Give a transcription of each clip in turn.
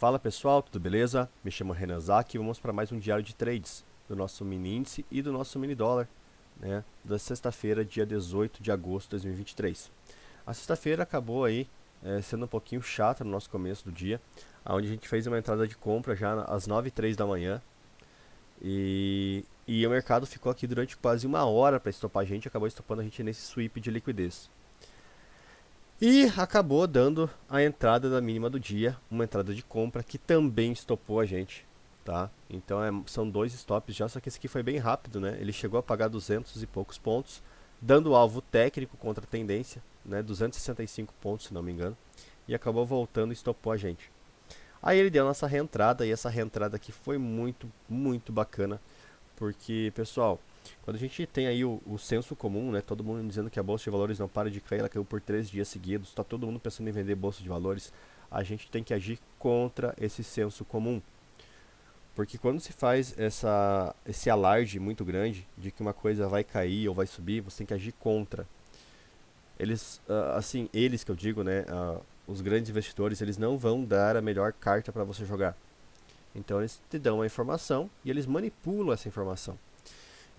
Fala pessoal, tudo beleza? Me chamo Renan Zaki e vamos para mais um diário de trades do nosso mini índice e do nosso mini dólar, né, da sexta-feira, dia 18 de agosto de 2023. A sexta-feira acabou aí sendo um pouquinho chata no nosso começo do dia, onde a gente fez uma entrada de compra já às 9h03 da manhã e o mercado ficou aqui durante quase uma hora para estopar a gente, acabou estopando a gente nesse sweep de liquidez. E acabou dando a entrada da mínima do dia, uma entrada de compra que também estopou a gente, tá? Então são dois stops já, só que esse aqui foi bem rápido, né? Ele chegou a pagar 200 e poucos pontos, dando alvo técnico contra a tendência, né? 265 pontos, se não me engano, e acabou voltando e estopou a gente. Aí ele deu a nossa reentrada, e essa reentrada aqui foi muito, muito bacana, porque, pessoal, quando a gente tem aí o senso comum, né, todo mundo dizendo que a bolsa de valores não para de cair, ela caiu por 3 dias seguidos, está todo mundo pensando em vender bolsa de valores, a gente tem que agir contra esse senso comum. Porque quando se faz esse alarde muito grande de que uma coisa vai cair ou vai subir, você tem que agir contra. Eles que eu digo, né, os grandes investidores, eles não vão dar a melhor carta para você jogar. Então eles te dão uma informação e eles manipulam essa informação.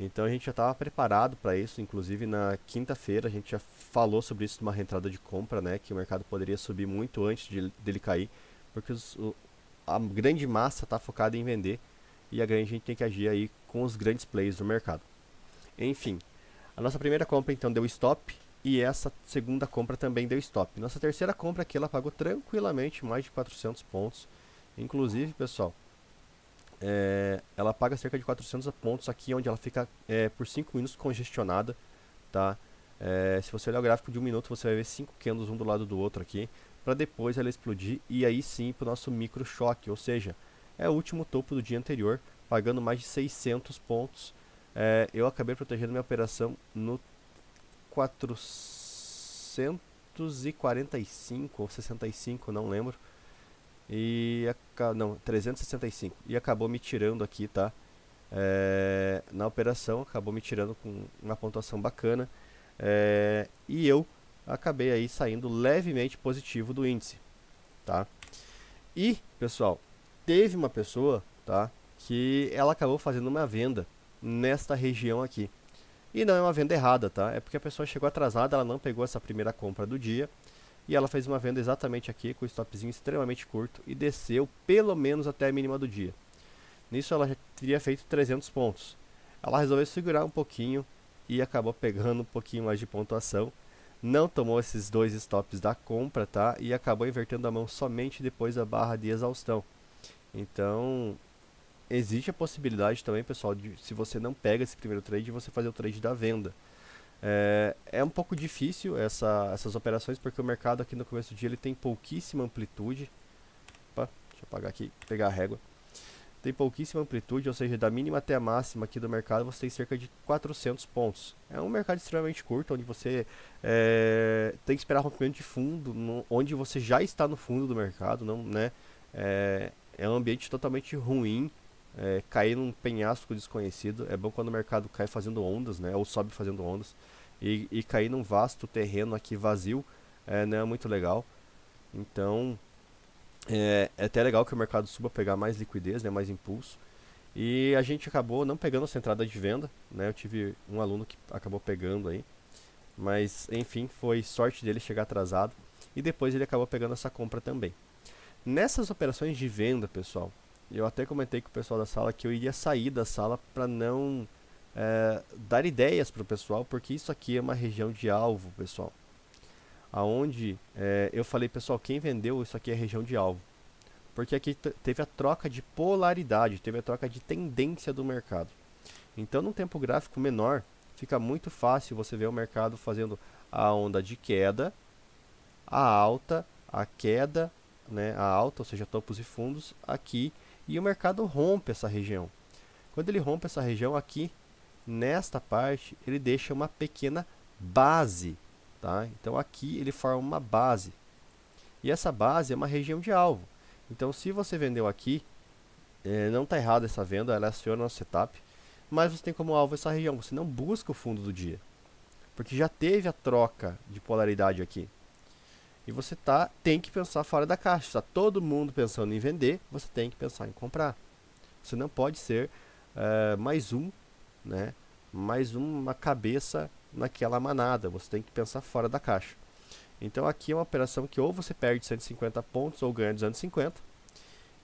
Então a gente já estava preparado para isso, inclusive na quinta-feira a gente já falou sobre isso numa reentrada de compra, né, que o mercado poderia subir muito antes dele cair, porque a grande massa está focada em vender e a gente tem que agir aí com os grandes players do mercado. Enfim, a nossa primeira compra então deu stop e essa segunda compra também deu stop. Nossa terceira compra aqui ela pagou tranquilamente mais de 400 pontos. Inclusive, pessoal, ela paga cerca de 400 pontos aqui, onde ela fica por 5 minutos congestionada, tá? Se você olhar o gráfico de 1 minuto, você vai ver 5 candles um do lado do outro aqui, para depois ela explodir e aí sim para o nosso micro choque, ou seja, é o último topo do dia anterior, pagando mais de 600 pontos. Eu acabei protegendo minha operação no 445 ou 65, não lembro. Não, 365. E acabou me tirando aqui, tá? Na operação, acabou me tirando com uma pontuação bacana. E eu acabei aí saindo levemente positivo do índice, tá? E, pessoal, teve uma pessoa, tá? Que ela acabou fazendo uma venda nesta região aqui. E não é uma venda errada, tá? É porque a pessoa chegou atrasada, ela não pegou essa primeira compra do dia. E ela fez uma venda exatamente aqui, com o stopzinho extremamente curto, e desceu pelo menos até a mínima do dia. Nisso ela já teria feito 300 pontos. Ela resolveu segurar um pouquinho e acabou pegando um pouquinho mais de pontuação. Não tomou esses dois stops da compra, tá? E acabou invertendo a mão somente depois da barra de exaustão. Então, existe a possibilidade também, pessoal, de se você não pega esse primeiro trade, você fazer o trade da venda. É um pouco difícil essas operações, porque o mercado aqui no começo do dia ele tem pouquíssima amplitude. Opa, deixa eu apagar aqui, pegar a régua. Tem pouquíssima amplitude, ou seja, da mínima até a máxima aqui do mercado você tem cerca de 400 pontos. É um mercado extremamente curto, onde você tem que esperar rompimento de fundo, onde você já está no fundo do mercado, não, né? É um ambiente totalmente ruim, cair num penhasco desconhecido. É bom quando o mercado cai fazendo ondas, né? Ou sobe fazendo ondas. E cair num vasto terreno aqui vazio não é muito legal. Então, é até legal que o mercado suba pegar mais liquidez, né, mais impulso. E a gente acabou não pegando essa entrada de venda, né? Eu tive um aluno que acabou pegando aí, mas enfim, foi sorte dele chegar atrasado e depois ele acabou pegando essa compra também. Nessas operações de venda, pessoal, eu até comentei com o pessoal da sala que eu iria sair da sala para não dar ideias para o pessoal, porque isso aqui é uma região de alvo, pessoal. Aonde eu falei, pessoal, quem vendeu isso aqui é região de alvo. Porque aqui teve a troca de polaridade, teve a troca de tendência do mercado. Então, num tempo gráfico menor, fica muito fácil você ver o mercado fazendo a onda de queda, a alta, a queda, né, a alta, ou seja, topos e fundos aqui, e o mercado rompe essa região. Quando ele rompe essa região aqui, nesta parte, ele deixa uma pequena base, tá? Então aqui ele forma uma base. E essa base é uma região de alvo. Então se você vendeu aqui, não está errado essa venda, ela aciona no setup, mas você tem como alvo essa região, você não busca o fundo do dia, porque já teve a troca de polaridade aqui. E você tem que pensar fora da caixa. Está todo mundo pensando em vender, você tem que pensar em comprar. Você não pode ser mais um, né? Mais uma cabeça naquela manada. Você tem que pensar fora da caixa. Então aqui é uma operação que ou você perde 150 pontos ou ganha 250.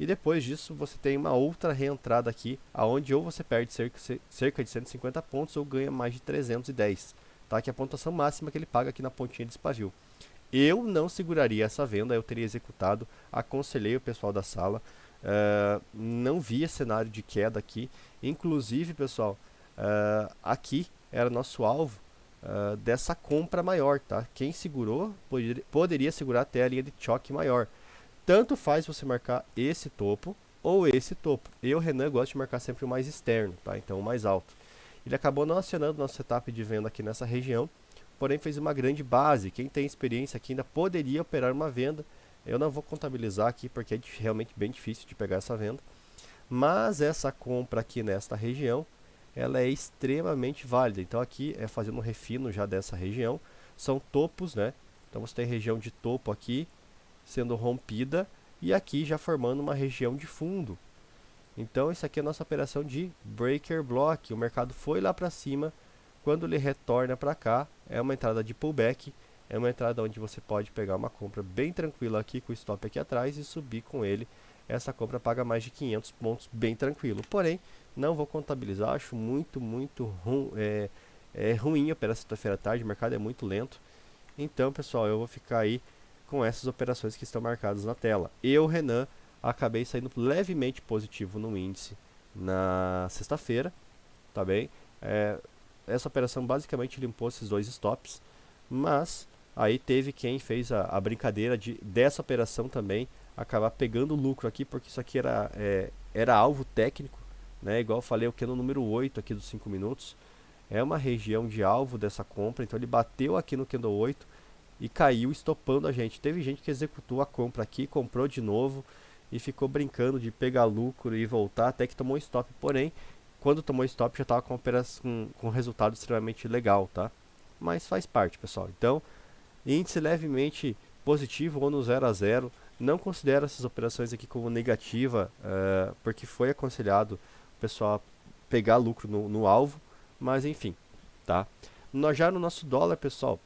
E depois disso você tem uma outra reentrada aqui, aonde ou você perde cerca de 150 pontos ou ganha mais de 310. Tá? Que é a pontuação máxima que ele paga aqui na pontinha de pavio. Eu não seguraria essa venda, eu teria executado, aconselhei o pessoal da sala, não via cenário de queda aqui, inclusive pessoal, aqui era nosso alvo dessa compra maior, tá? Quem segurou poderia segurar até a linha de choque maior. Tanto faz você marcar esse topo ou esse topo. Eu, Renan, gosto de marcar sempre o mais externo, tá? Então o mais alto. Ele acabou não acionando nosso setup de venda aqui nessa região, porém fez uma grande base. Quem tem experiência aqui ainda poderia operar uma venda. Eu não vou contabilizar aqui porque é realmente bem difícil de pegar essa venda. Mas essa compra aqui nesta região, ela é extremamente válida. Então aqui é fazendo um refino já dessa região. São topos, né? Então você tem região de topo aqui sendo rompida e aqui já formando uma região de fundo. Então isso aqui é a nossa operação de breaker block. O mercado foi lá para cima, quando ele retorna para cá, é uma entrada de pullback, é uma entrada onde você pode pegar uma compra bem tranquila aqui com o stop aqui atrás e subir com ele. Essa compra paga mais de 500 pontos bem tranquilo. Porém, não vou contabilizar, acho muito ruim operar sexta-feira à tarde, o mercado é muito lento. Então, pessoal, eu vou ficar aí com essas operações que estão marcadas na tela. Eu, Renan, acabei saindo levemente positivo no índice na sexta-feira, tá bem? Essa operação basicamente limpou esses dois stops, mas aí teve quem fez a brincadeira dessa operação também acabar pegando lucro aqui, porque isso aqui era alvo técnico, né? Igual eu falei, o candle número 8 aqui dos 5 minutos, é uma região de alvo dessa compra, então ele bateu aqui no candle 8 e caiu estopando a gente. Teve gente que executou a compra aqui, comprou de novo e ficou brincando de pegar lucro e voltar, até que tomou stop. Porém, quando tomou stop já estava com um resultado extremamente legal, tá? Mas faz parte, pessoal. Então, índice levemente positivo ou no 0 a 0. Não considero essas operações aqui como negativa, porque foi aconselhado o pessoal pegar lucro no alvo, mas enfim, tá? Já no nosso dólar, pessoal,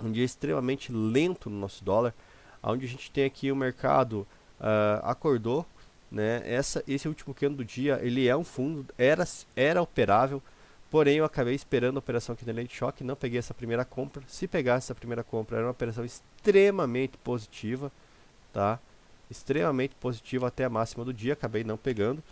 um dia extremamente lento no nosso dólar, onde a gente tem aqui o mercado acordou, né? Esse último candle do dia, ele é um fundo, era operável, porém eu acabei esperando a operação aqui na linha de choque, não peguei essa primeira compra. Se pegasse essa primeira compra, era uma operação extremamente positiva, tá? Extremamente positiva até a máxima do dia, acabei não pegando.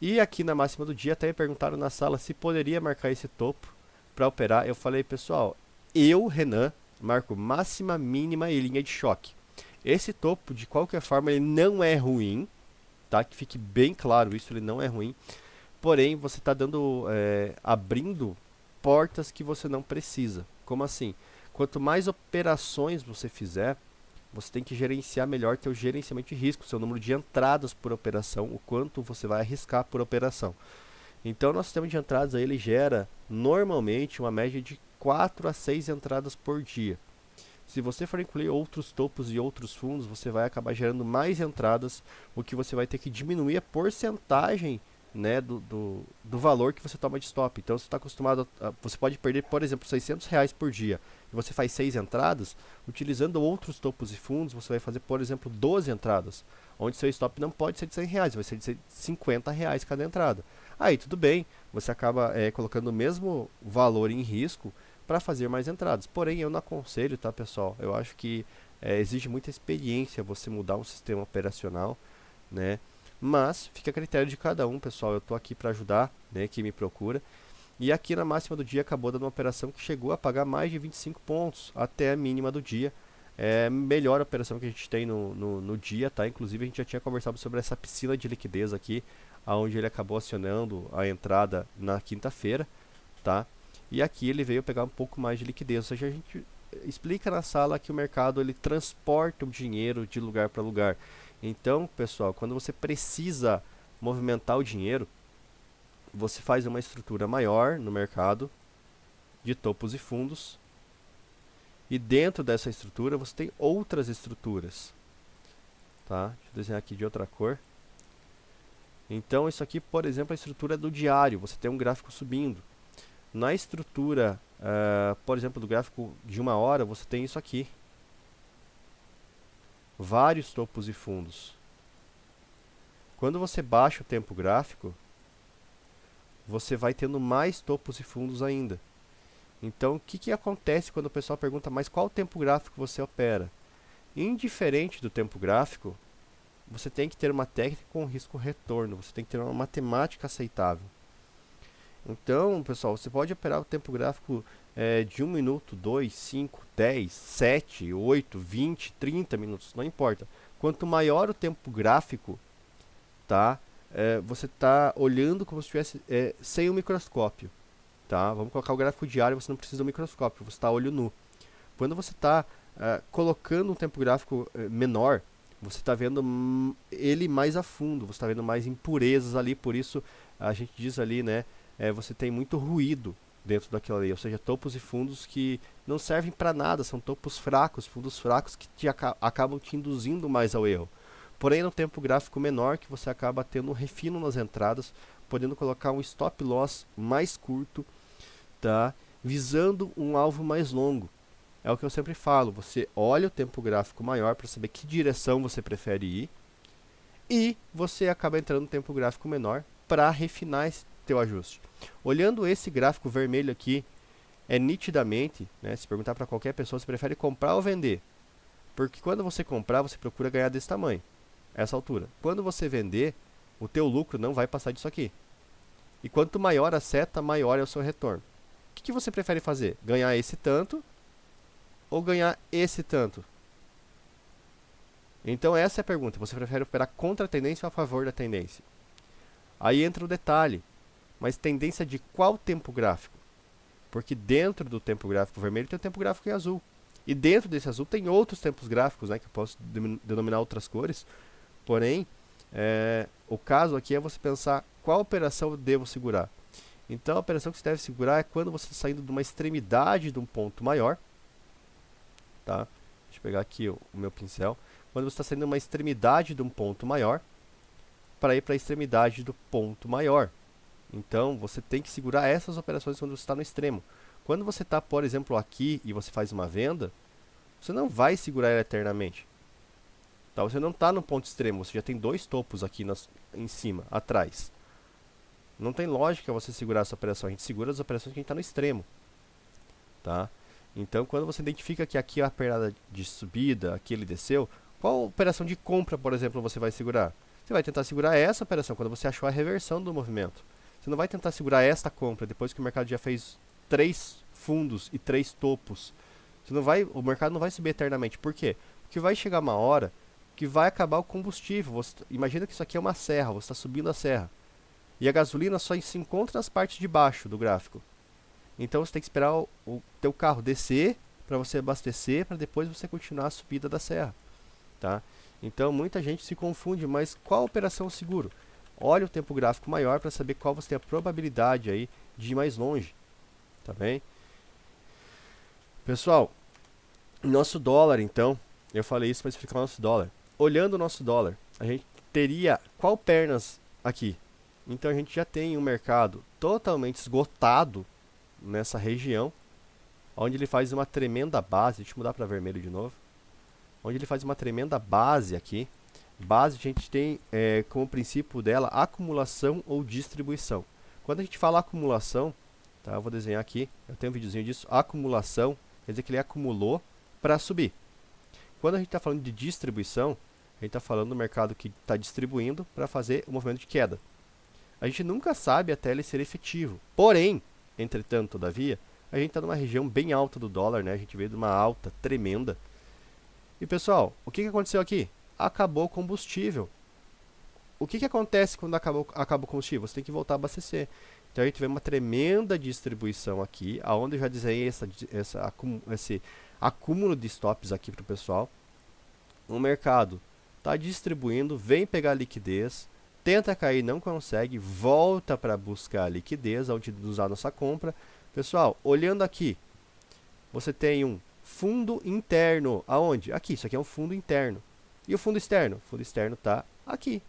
E aqui na máxima do dia, até me perguntaram na sala se poderia marcar esse topo para operar. Eu falei, pessoal, eu, Renan, marco máxima, mínima e linha de choque. Esse topo, de qualquer forma, ele não é ruim, tá? Que fique bem claro isso, ele não é ruim. Porém, você está abrindo portas que você não precisa. Como assim? Quanto mais operações você fizer, você tem que gerenciar melhor teu gerenciamento de risco, seu número de entradas por operação, o quanto você vai arriscar por operação. Então, nosso sistema de entradas aí, ele gera normalmente uma média de 4 a 6 entradas por dia. Se você for incluir outros topos e outros fundos, você vai acabar gerando mais entradas, o que você vai ter que diminuir a porcentagem, né, do valor que você toma de stop. Então, você está acostumado você pode perder, por exemplo, R$ 600 por dia, e você faz 6 entradas, utilizando outros topos e fundos, você vai fazer, por exemplo, 12 entradas, onde seu stop não pode ser de R$ 100, vai ser de R$ 50 cada entrada. Aí tudo bem, você acaba colocando o mesmo valor em risco para fazer mais entradas. Porém, eu não aconselho, tá, pessoal? Eu acho que exige muita experiência você mudar um sistema operacional, né? Mas fica a critério de cada um, pessoal. Eu estou aqui para ajudar, né, quem me procura. E aqui na máxima do dia acabou dando uma operação que chegou a pagar mais de 25 pontos até a mínima do dia. É a melhor operação que a gente tem no dia, tá? Inclusive a gente já tinha conversado sobre essa piscina de liquidez aqui, aonde ele acabou acionando a entrada na quinta-feira, tá? E aqui ele veio pegar um pouco mais de liquidez, ou seja, a gente explica na sala que o mercado ele transporta o dinheiro de lugar para lugar. Então, pessoal, quando você precisa movimentar o dinheiro, você faz uma estrutura maior no mercado de topos e fundos E dentro dessa estrutura você tem outras estruturas. Tá? Deixa eu desenhar aqui de outra cor. Então isso aqui, por exemplo, é a estrutura do diário. Você tem um gráfico subindo. Na estrutura, por exemplo, do gráfico de 1 hora, você tem isso aqui. Vários topos e fundos. Quando você baixa o tempo gráfico, você vai tendo mais topos e fundos ainda. Então, o que acontece quando o pessoal pergunta, mas qual tempo gráfico você opera? Indiferente do tempo gráfico, você tem que ter uma técnica com risco-retorno, você tem que ter uma matemática aceitável. Então, pessoal, você pode operar o tempo gráfico de 1 minuto, 2, 5, 10, 7, 8, 20, 30 minutos, não importa. Quanto maior o tempo gráfico, tá? Você está olhando como se estivesse sem o microscópio. Tá? Vamos colocar o gráfico diário, você não precisa do microscópio, você está olho nu. Quando você está colocando um tempo gráfico menor, você está vendo ele mais a fundo, você está vendo mais impurezas ali, por isso a gente diz ali, né, você tem muito ruído dentro daquilo ali, ou seja, topos e fundos que não servem para nada, são topos fracos, fundos fracos que acabam te induzindo mais ao erro. Porém, no tempo gráfico menor, que você acaba tendo um refino nas entradas, podendo colocar um stop loss mais curto, tá? Visando um alvo mais longo. É o que eu sempre falo, você olha o tempo gráfico maior para saber que direção você prefere ir e você acaba entrando no tempo gráfico menor para refinar esse teu ajuste. Olhando esse gráfico vermelho aqui, nitidamente, né, se perguntar para qualquer pessoa, você prefere comprar ou vender? Porque quando você comprar, você procura ganhar desse tamanho, essa altura. Quando você vender, o teu lucro não vai passar disso aqui. E quanto maior a seta, maior é o seu retorno. O que você prefere fazer? Ganhar esse tanto ou ganhar esse tanto? Então essa é a pergunta. Você prefere operar contra a tendência ou a favor da tendência? Aí entra o detalhe. Mas tendência de qual tempo gráfico? Porque dentro do tempo gráfico vermelho tem o tempo gráfico em azul. E dentro desse azul tem outros tempos gráficos, né, que eu posso denominar outras cores. Porém, o caso aqui é você pensar qual operação eu devo segurar. Então a operação que você deve segurar é quando você está saindo de uma extremidade de um ponto maior. Tá? Deixa eu pegar aqui o meu pincel. Quando você está saindo de uma extremidade de um ponto maior para ir para a extremidade do ponto maior. Então você tem que segurar essas operações quando você está no extremo. Quando você está, por exemplo, aqui e você faz uma venda, você não vai segurar ela eternamente. Tá? Você não está no ponto extremo, você já tem dois topos aqui em cima, atrás. Não tem lógica você segurar essa operação, a gente segura as operações que a gente está no extremo. Tá? Então, quando você identifica que aqui é a pernada de subida, aqui ele desceu, qual operação de compra, por exemplo, você vai segurar? Você vai tentar segurar essa operação quando você achou a reversão do movimento. Você não vai tentar segurar esta compra depois que o mercado já fez 3 fundos e 3 topos. O mercado não vai subir eternamente. Por quê? Porque vai chegar uma hora que vai acabar o combustível. Imagina que isso aqui é uma serra, você está subindo a serra. E a gasolina só se encontra nas partes de baixo do gráfico. Então você tem que esperar o teu carro descer para você abastecer, para depois você continuar a subida da serra. Tá? Então muita gente se confunde, mas qual operação seguro? Olha o tempo gráfico maior para saber qual você tem a probabilidade aí de ir mais longe. Tá bem? Pessoal, nosso dólar então, eu falei isso para explicar o nosso dólar. Olhando o nosso dólar, a gente teria qual pernas aqui? Então a gente já tem um mercado totalmente esgotado nessa região, onde ele faz uma tremenda base. Deixa eu mudar para vermelho de novo. Onde ele faz uma tremenda base aqui. Base a gente tem como princípio dela acumulação ou distribuição. Quando a gente fala acumulação, tá, eu vou desenhar aqui, eu tenho um videozinho disso, acumulação, quer dizer que ele acumulou para subir. Quando a gente está falando de distribuição, a gente está falando do mercado que está distribuindo para fazer o movimento de queda. A gente nunca sabe até ele ser efetivo. Porém, entretanto, todavia, a gente está numa região bem alta do dólar, né? A gente veio de uma alta tremenda. E pessoal, o que aconteceu aqui? Acabou o combustível. O que acontece quando acaba o combustível? Você tem que voltar a abastecer. Então a gente vê uma tremenda distribuição aqui, aonde eu já desenhei esse acúmulo de stops aqui para o pessoal. O mercado está distribuindo, vem pegar liquidez, tenta cair, não consegue, volta para buscar a liquidez, onde usar nossa compra. Pessoal, olhando aqui, você tem um fundo interno. Aonde? Aqui, isso aqui é um fundo interno. E o fundo externo? O fundo externo está aqui.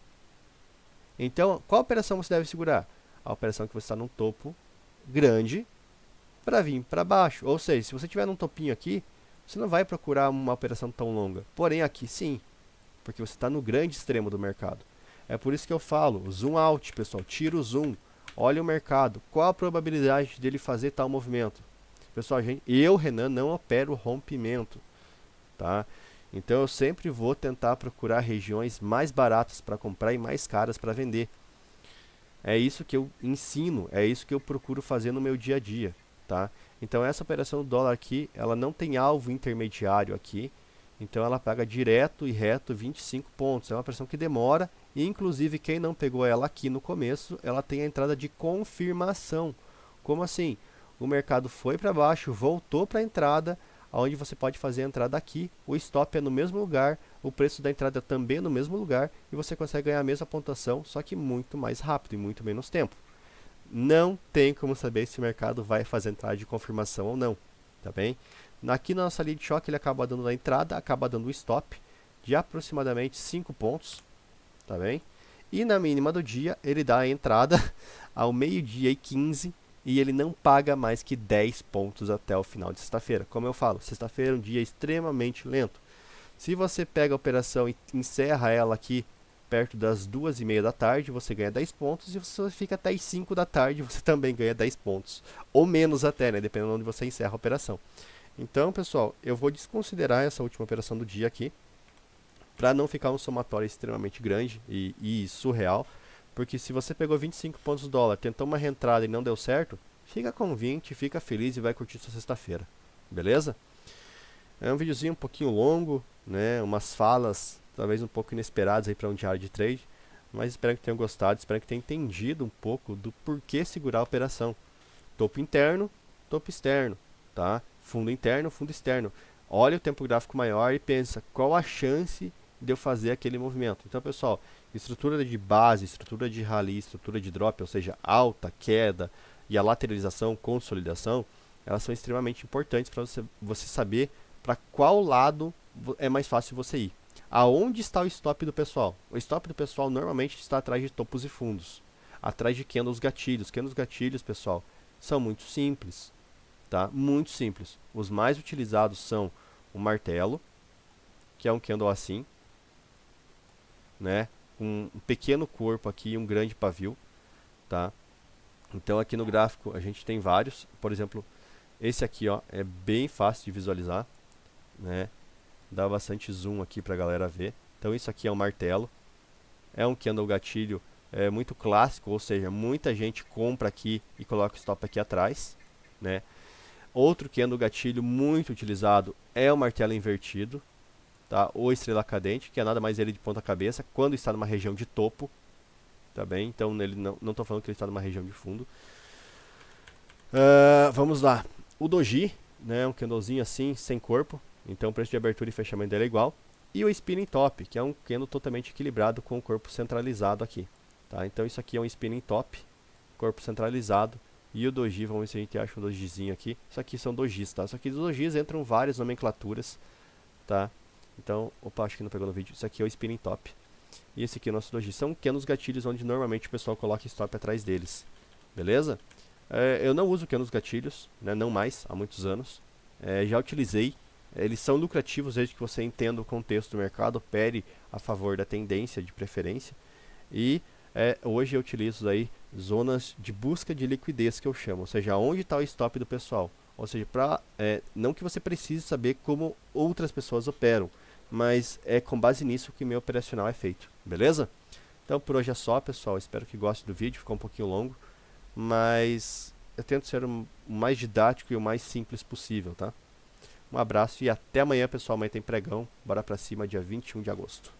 Então, qual operação você deve segurar? A operação que você está num topo grande para vir para baixo. Ou seja, se você tiver num topinho aqui, você não vai procurar uma operação tão longa. Porém, aqui sim, porque você está no grande extremo do mercado. É por isso que eu falo, zoom out, pessoal, tira o zoom, olha o mercado, qual a probabilidade dele fazer tal movimento. Pessoal, eu, Renan, não opero rompimento, tá? Então eu sempre vou tentar procurar regiões mais baratas para comprar e mais caras para vender. É isso que eu ensino, é isso que eu procuro fazer no meu dia a dia, tá? Então essa operação do dólar aqui, ela não tem alvo intermediário aqui, então ela paga direto e reto 25 pontos. É uma operação que demora, e inclusive quem não pegou ela aqui no começo, ela tem a entrada de confirmação. Como assim? O mercado foi para baixo, voltou para a entrada, onde você pode fazer a entrada aqui, o stop é no mesmo lugar, o preço da entrada também é no mesmo lugar, e você consegue ganhar a mesma pontuação, só que muito mais rápido e muito menos tempo. Não tem como saber se o mercado vai fazer entrada de confirmação ou não, tá bem? Aqui na nossa linha de choque ele acaba dando a entrada, acaba dando o stop de aproximadamente 5 pontos, tá bem? E na mínima do dia ele dá a entrada ao meio-dia e 15 e ele não paga mais que 10 pontos até o final de sexta-feira. Como eu falo, sexta-feira é um dia extremamente lento. Se você pega a operação e encerra ela aqui perto das 2h30 da tarde, você ganha 10 pontos, e se você fica até as 5 da tarde, você também ganha 10 pontos. Ou menos até, né? Dependendo de onde você encerra a operação. Então, pessoal, eu vou desconsiderar essa última operação do dia aqui, para não ficar um somatório extremamente grande e surreal. Porque se você pegou 25 pontos do dólar, tentou uma reentrada e não deu certo, fica com 20, fica feliz e vai curtir sua sexta-feira. Beleza? É um videozinho um pouquinho longo, né? Umas falas talvez um pouco inesperadas aí para um diário de trade, mas espero que tenham gostado, espero que tenham entendido um pouco do porquê segurar a operação. Topo interno, topo externo, tá? Fundo interno, fundo externo. Olha o tempo gráfico maior e pensa qual a chance de eu fazer aquele movimento. Então, pessoal, estrutura de base, estrutura de rally, estrutura de drop, ou seja, alta, queda e a lateralização, consolidação, elas são extremamente importantes para você saber para qual lado é mais fácil você ir. Aonde está o stop do pessoal? O stop do pessoal normalmente está atrás de topos e fundos, atrás de candles gatilhos. Candles gatilhos, pessoal, são muito simples, tá? Muito simples. Os mais utilizados são o martelo, que é um candle assim, né? Um pequeno corpo aqui e um grande pavio, tá? Então aqui no gráfico a gente tem vários, por exemplo, esse aqui, ó, é bem fácil de visualizar, né? Dá bastante zoom aqui pra galera ver. Então isso aqui é um martelo, é um candle gatilho muito clássico, ou seja, muita gente compra aqui e coloca o stop aqui atrás, né? Outro candle gatilho muito utilizado é o martelo invertido, tá? Ou estrela cadente, que é nada mais ele de ponta cabeça, quando está numa região de topo, tá bem? Então ele não estou falando que ele está numa região de fundo. Vamos lá. O doji, né, um candlezinho assim, sem corpo, então o preço de abertura e fechamento dele é igual. E o spinning top, que é um candle totalmente equilibrado com o corpo centralizado aqui, tá? Então isso aqui é um spinning top, corpo centralizado. E o doji, vamos ver se a gente acha um dojizinho aqui. Isso aqui são dojis, tá? Isso aqui dos dojis entram várias nomenclaturas, tá? Então, opa, acho que não pegou no vídeo. Isso aqui é o spinning top. E esse aqui é o nosso doji. São pequenos gatilhos onde normalmente o pessoal coloca stop atrás deles. Beleza? Eu não uso pequenos gatilhos, né? Não mais, há muitos anos. Já utilizei. Eles são lucrativos desde que você entenda o contexto do mercado, opere a favor da tendência de preferência. E hoje eu utilizo aí zonas de busca de liquidez, que eu chamo. Ou seja, onde está o stop do pessoal. Ou seja, não que você precise saber como outras pessoas operam, mas é com base nisso que o meu operacional é feito. Beleza? Então por hoje é só, pessoal. Espero que gostem do vídeo. Ficou um pouquinho longo, mas eu tento ser o mais didático e o mais simples possível, tá? Um abraço e até amanhã, pessoal. Amanhã tem pregão. Bora pra cima, dia 21 de agosto.